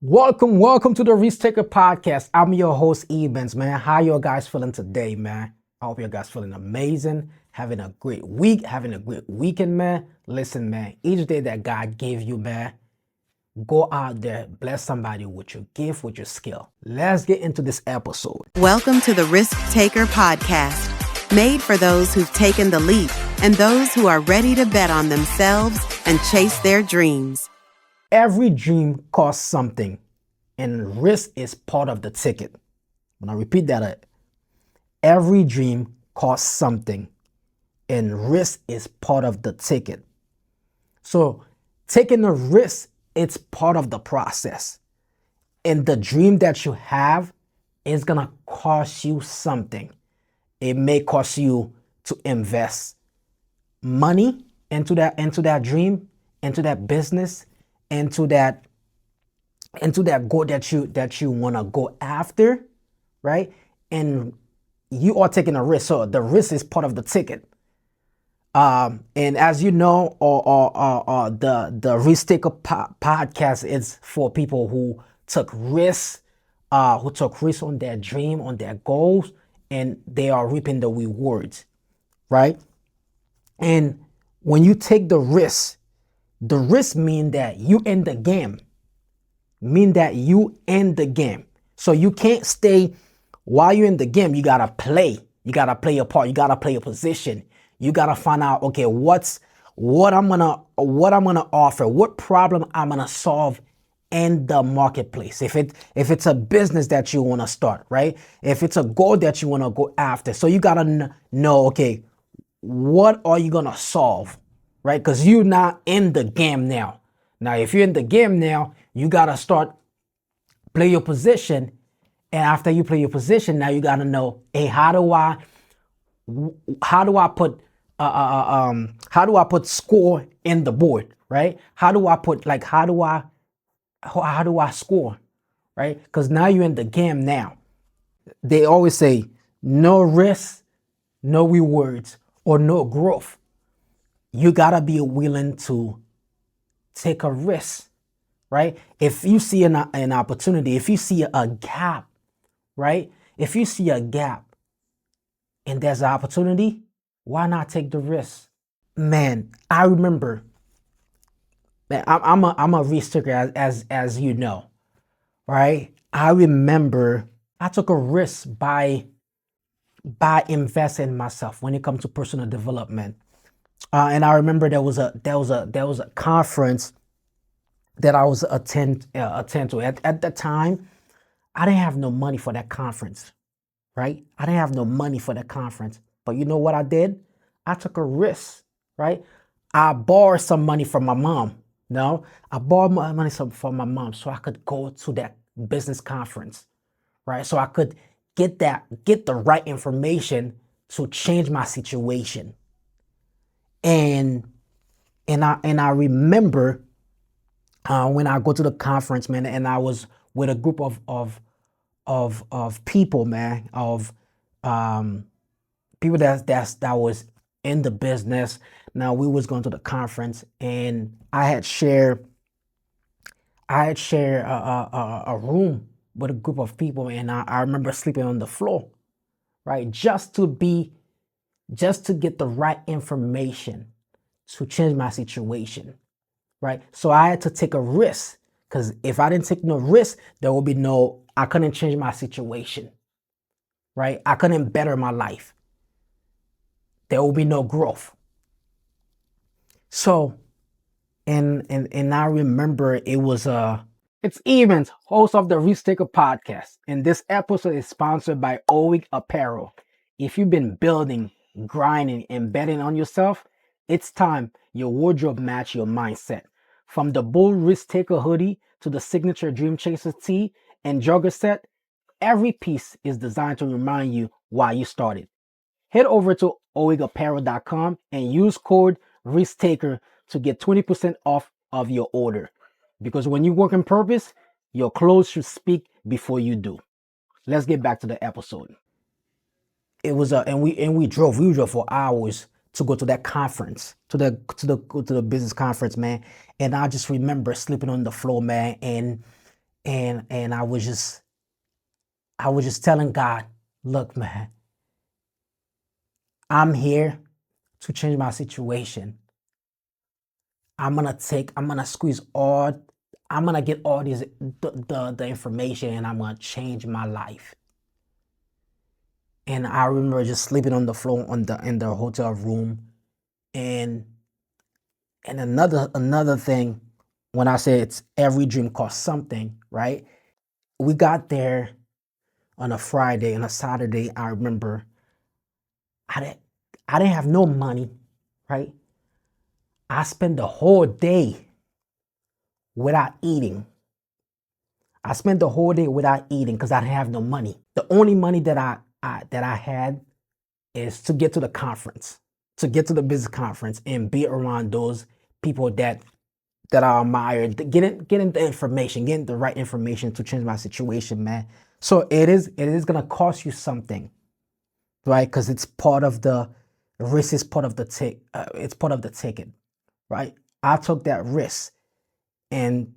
Welcome to the Risk Taker Podcast. I'm your host, Ebens, man. How you guys feeling today, man? I hope you guys feeling amazing, having a great week, having a great weekend, man. Listen, man, each day that God gave you, man, go out there, bless somebody with your gift, with your skill. Let's get into this episode. Welcome to the Risk Taker Podcast, made for those who've taken the leap and those who are ready to bet on themselves and chase their dreams. Every dream costs something, and risk is part of the ticket. When I repeat that, every dream costs something, and risk is part of the ticket. So taking a risk, it's part of the process. And the dream that you have is gonna cost you something. It may cost you to invest money into that dream, into that business, into that goal that you want to go after, right? And you are taking a risk, so the risk is part of the ticket. And as you know, the Risk Taker podcast is for people who took risks, on their dream, on their goals, and they are reaping the rewards, right? And when you take the risk mean that you end the game. So you can't stay while you're in the game. You gotta play. You gotta play your part. You gotta play your position. You gotta find out, okay, what I'm gonna offer, what problem I'm gonna solve in the marketplace. If it's a business that you wanna start, right? If it's a goal that you wanna go after, so you gotta know, okay, what are you gonna solve? Right? Because you're not in the game now. Now, if you're in the game now, you got to start play your position. And after you play your position, now you got to know, hey, how do I put score in the board, right? How do I score, right? Because now you're in the game now. They always say no risk, no rewards, or no growth. You gotta be willing to take a risk, right? If you see an opportunity, if you see a gap, right? If you see a gap and there's an opportunity, why not take the risk? Man, I remember, man, I'm a risk taker as you know, right? I remember I took a risk by investing in myself when it comes to personal development. And I remember there was a conference that I was attend to. At the time, I didn't have no money for that conference, right? I didn't have no money for that conference. But you know what I did? I took a risk, right? I borrowed some money from my mom. No, I borrowed money from my mom so I could go to that business conference, right? So I could get the right information to change my situation. And I remember when I go to the conference, man, and I was with a group of people, man, of people that was in the business. Now we was going to the conference, and I had shared a room with a group of people, and I remember sleeping on the floor, right, just to get the right information to change my situation, right? So I had to take a risk, because if I didn't take no risk, I couldn't change my situation, right? I couldn't better my life. There will be no growth. So, and I remember it's Ebens, host of the Risk Taker Podcast, and this episode is sponsored by OWIG Apparel. If you've been building, grinding, and betting on yourself, it's time your wardrobe match your mindset. From the bold Risk Taker hoodie to the signature Dream Chaser tee and jogger set, every piece is designed to remind you why you started. Head over to owigapparel.com and use code RISKTAKER to get 20% off of your order. Because when you work in purpose, your clothes should speak before you do. Let's get back to the episode. It was we drove for hours to go to that conference, to the business conference, man. And I just remember sleeping on the floor, man, and And I was just telling God, look, man, I'm here to change my situation. I'm gonna squeeze all, I'm gonna get all these the information, and I'm gonna change my life. And I remember just sleeping on the floor in the hotel room. And another thing, when I say it's every dream costs something, right? We got there on a Friday, and a Saturday, I remember I didn't have no money, right? I spent the whole day without eating. I spent the whole day without eating because I didn't have no money. The only money that I had is to get to the conference, to get to the business conference and be around those people that I admire, getting the information, getting the right information to change my situation, man. So it is gonna cost you something, right? Because it's part of the risk, is part of the it's part of the ticket, right? I took that risk, and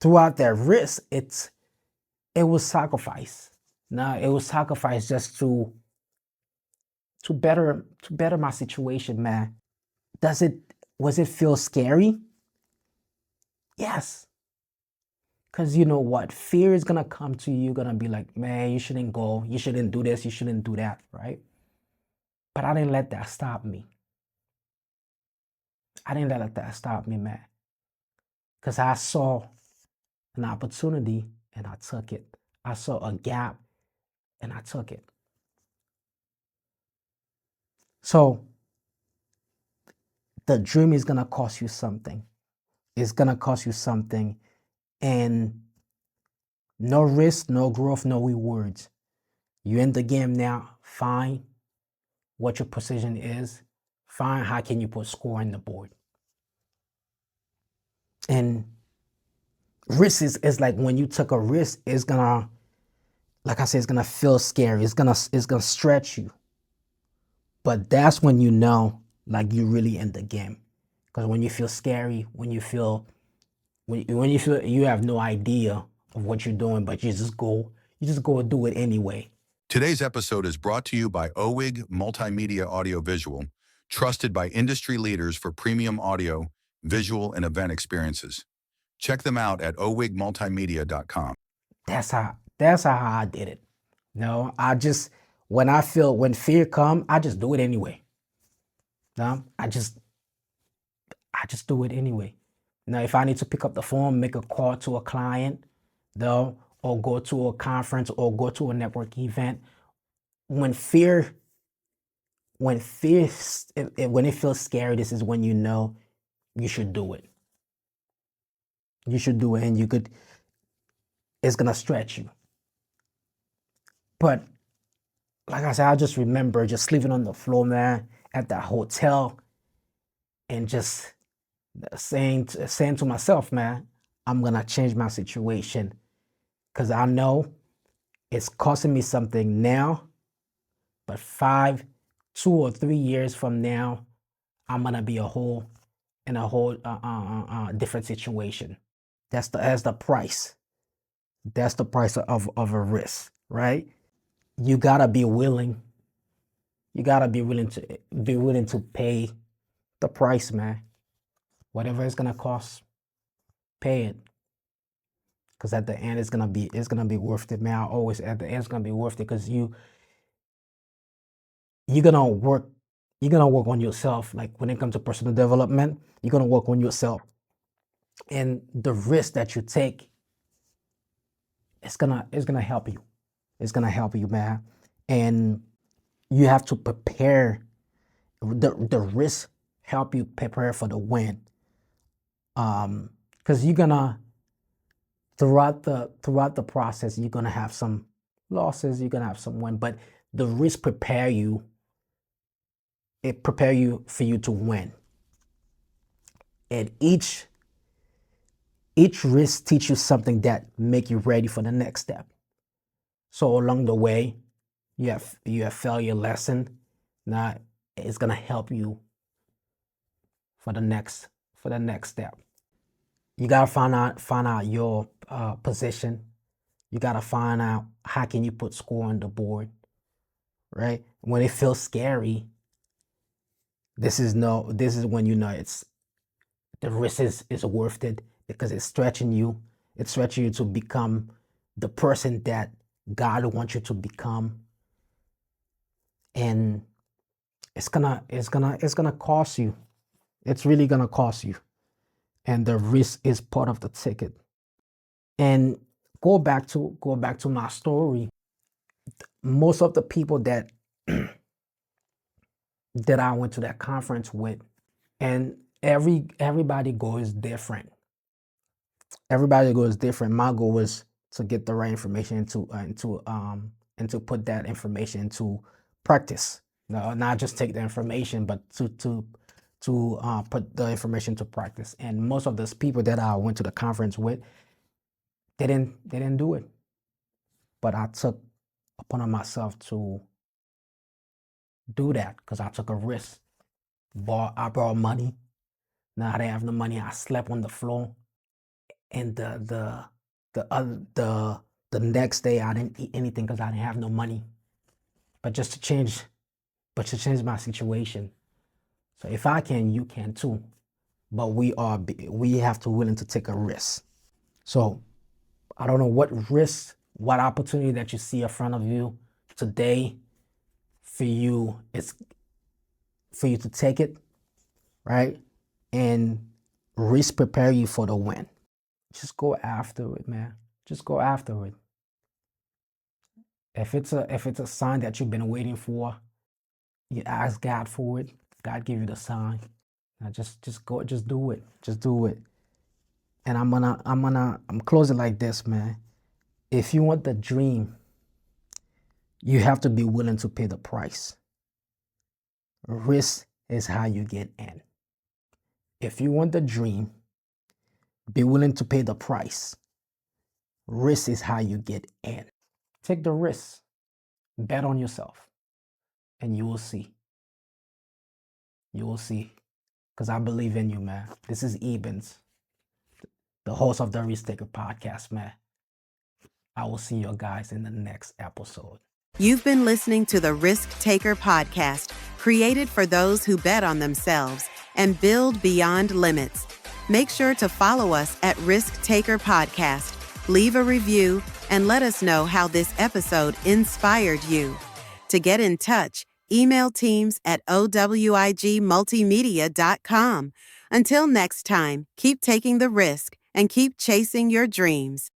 throughout that risk, it was sacrifice. Now it was sacrifice just to better my situation, man. Was it feel scary? Yes. Because you know what? Fear is gonna come to you, gonna be like, man, you shouldn't go, you shouldn't do this, you shouldn't do that, right? But I didn't let that stop me. I didn't let that stop me, man. Because I saw an opportunity and I took it. I saw a gap and I took it. So the dream is gonna cost you something. It's gonna cost you something. And no risk, no growth, no rewards. You're in the game now. Find what your position is. Find how can you put score on the board. And risk is like when you took a risk, it's gonna, like I said, it's gonna feel scary. It's gonna stretch you. But that's when you know, like, you're really in the game. Because when you feel scary, when you feel you have no idea of what you're doing, but you just go do it anyway. Today's episode is brought to you by OWIG Multimedia Audiovisual, trusted by industry leaders for premium audio, visual, and event experiences. Check them out at owigmultimedia.com. That's how I did it. No, when fear come, I just do it anyway. No, I just do it anyway. Now, if I need to pick up the phone, make a call to a client, though, or go to a conference or go to a network event, when it feels scary, this is when you know you should do it. You should do it, and it's gonna stretch you. But like I said, I just remember just sleeping on the floor, man, at that hotel, and just saying to myself, man, I'm gonna change my situation, because I know it's costing me something now, but 2 or 3 years from now, I'm gonna be in a whole different situation. That's the price. That's the price of a risk, right? You gotta be willing. You gotta be willing to pay the price, man. Whatever it's gonna cost, pay it. Because at the end, it's gonna be worth it, man. At the end, it's gonna be worth it, because you're gonna work on yourself. Like, when it comes to personal development, you're gonna work on yourself, and the risk that you take, it's gonna help you. It's gonna help you, man. And you have to prepare. The risk help you prepare for the win. Because you're gonna, throughout the process, you're gonna have some losses, you're gonna have some win, but the risk prepare you for you to win. And each risk teach you something that make you ready for the next step. So along the way, you have failure lesson. Now it's gonna help you for the next step. You gotta find out your position. You gotta find out how can you put score on the board, right? When it feels scary, this is when you know it's the risk is worth it because it's stretching you. It's stretching you to become the person that God wants you to become, and it's gonna cost you. It's really gonna cost you, and the risk is part of the ticket. And go back to my story. Most of the people that that I went to that conference with, and everybody goal is different. Everybody goal is different. My goal was to get the right information and to put that information into practice. No, not just take the information, but to put the information to practice. And most of those people that I went to the conference with, they didn't do it. But I took upon myself to do that because I took a risk. I borrowed money. Now I didn't have no money. I slept on the floor, and the next day I didn't eat anything because I didn't have no money. But to change my situation. So if I can, you can too. But we have to willing to take a risk. So I don't know what risk, what opportunity that you see in front of you today for you. It's for you to take it, right? And risk prepare you for the win. Just go after it, man. Just go after it. If it's a sign that you've been waiting for, you ask God for it. God give you the sign. Now just do it. Just do it. And I'm closing like this, man. If you want the dream, you have to be willing to pay the price. Risk is how you get in. If you want the dream, be willing to pay the price. Risk is how you get in. Take the risk. Bet on yourself. And you will see. You will see. Because I believe in you, man. This is Ebens, the host of the Risk Taker podcast, man. I will see you guys in the next episode. You've been listening to the Risk Taker podcast, created for those who bet on themselves and build beyond limits. Make sure to follow us at Risk Taker Podcast, leave a review, and let us know how this episode inspired you. To get in touch, email teams at owigmultimedia.com. Until next time, keep taking the risk and keep chasing your dreams.